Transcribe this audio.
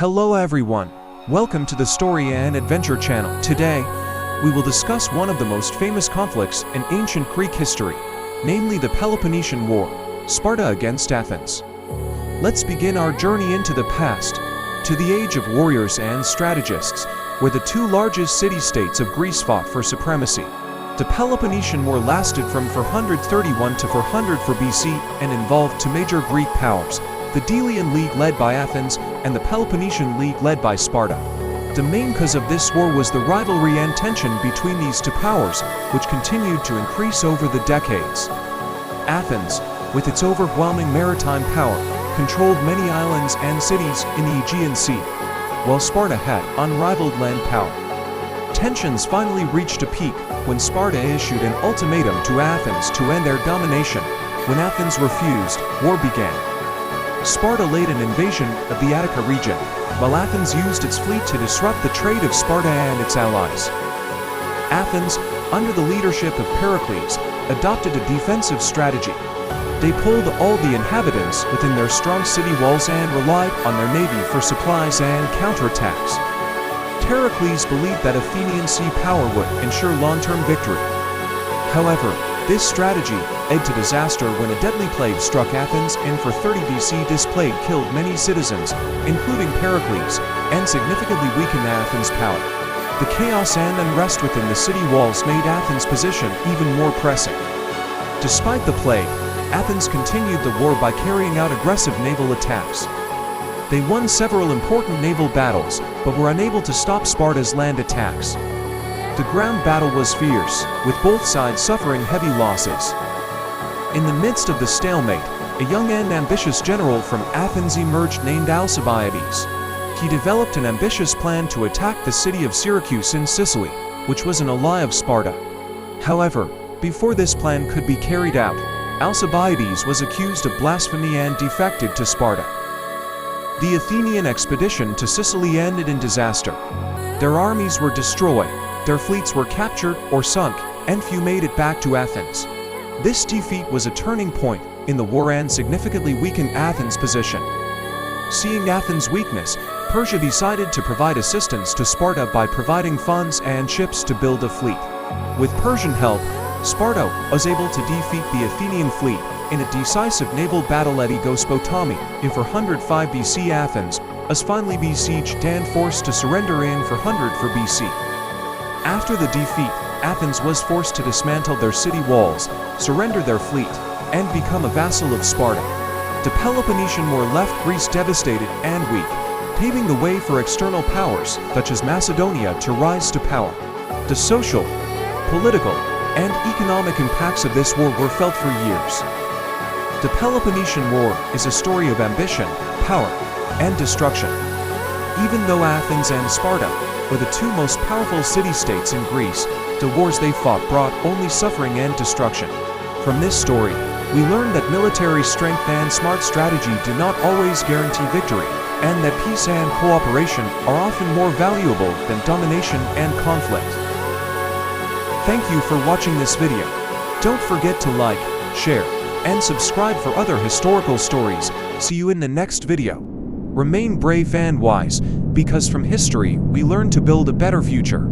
Hello everyone, welcome to the Story and Adventure channel. Today, we will discuss one of the most famous conflicts in ancient Greek history, namely the Peloponnesian War, Sparta against Athens. Let's begin our journey into the past, to the age of warriors and strategists, where the two largest city-states of Greece fought for supremacy. The Peloponnesian War lasted from 431 to 404 BC and involved two major Greek powers, the Delian League led by Athens and the Peloponnesian League led by Sparta. The main cause of this war was the rivalry and tension between these two powers, which continued to increase over the decades. Athens, with its overwhelming maritime power, controlled many islands and cities in the Aegean Sea, while Sparta had unrivaled land power. Tensions finally reached a peak when Sparta issued an ultimatum to Athens to end their domination. When Athens refused, war began. Sparta led an invasion of the Attica region, while Athens used its fleet to disrupt the trade of Sparta and its allies. Athens, under the leadership of Pericles, adopted a defensive strategy. They pulled all the inhabitants within their strong city walls and relied on their navy for supplies and counterattacks. Pericles believed that Athenian sea power would ensure long-term victory. However, this strategy led to disaster when a deadly plague struck Athens, and for 30 BC this plague killed many citizens, including Pericles, and significantly weakened Athens' power. The chaos and unrest within the city walls made Athens' position even more pressing. Despite the plague, Athens continued the war by carrying out aggressive naval attacks. They won several important naval battles, but were unable to stop Sparta's land attacks. The ground battle was fierce, with both sides suffering heavy losses. In the midst of the stalemate, a young and ambitious general from Athens emerged named Alcibiades. He developed an ambitious plan to attack the city of Syracuse in Sicily, which was an ally of Sparta. However, before this plan could be carried out, Alcibiades was accused of blasphemy and defected to Sparta. The Athenian expedition to Sicily ended in disaster. Their armies were destroyed, their fleets were captured or sunk, and few made it back to Athens. This defeat was a turning point in the war and significantly weakened Athens' position. Seeing Athens' weakness, Persia decided to provide assistance to Sparta by providing funds and ships to build a fleet. With Persian help, Sparta was able to defeat the Athenian fleet in a decisive naval battle at Aegospotami in 405 BC. Athens was finally besieged and forced to surrender in 404 BC. After the defeat, Athens was forced to dismantle their city walls, surrender their fleet, and become a vassal of Sparta. The Peloponnesian War left Greece devastated and weak, paving the way for external powers such as Macedonia to rise to power. The social, political, and economic impacts of this war were felt for years. The Peloponnesian War is a story of ambition, power, and destruction. Even though Athens and Sparta were the two most powerful city-states in Greece, the wars they fought brought only suffering and destruction. From this story, we learn that military strength and smart strategy do not always guarantee victory, and that peace and cooperation are often more valuable than domination and conflict. Thank you for watching this video. Don't forget to like, share, and subscribe for other historical stories. See you in the next video. Remain brave and wise, because from history we learn to build a better future.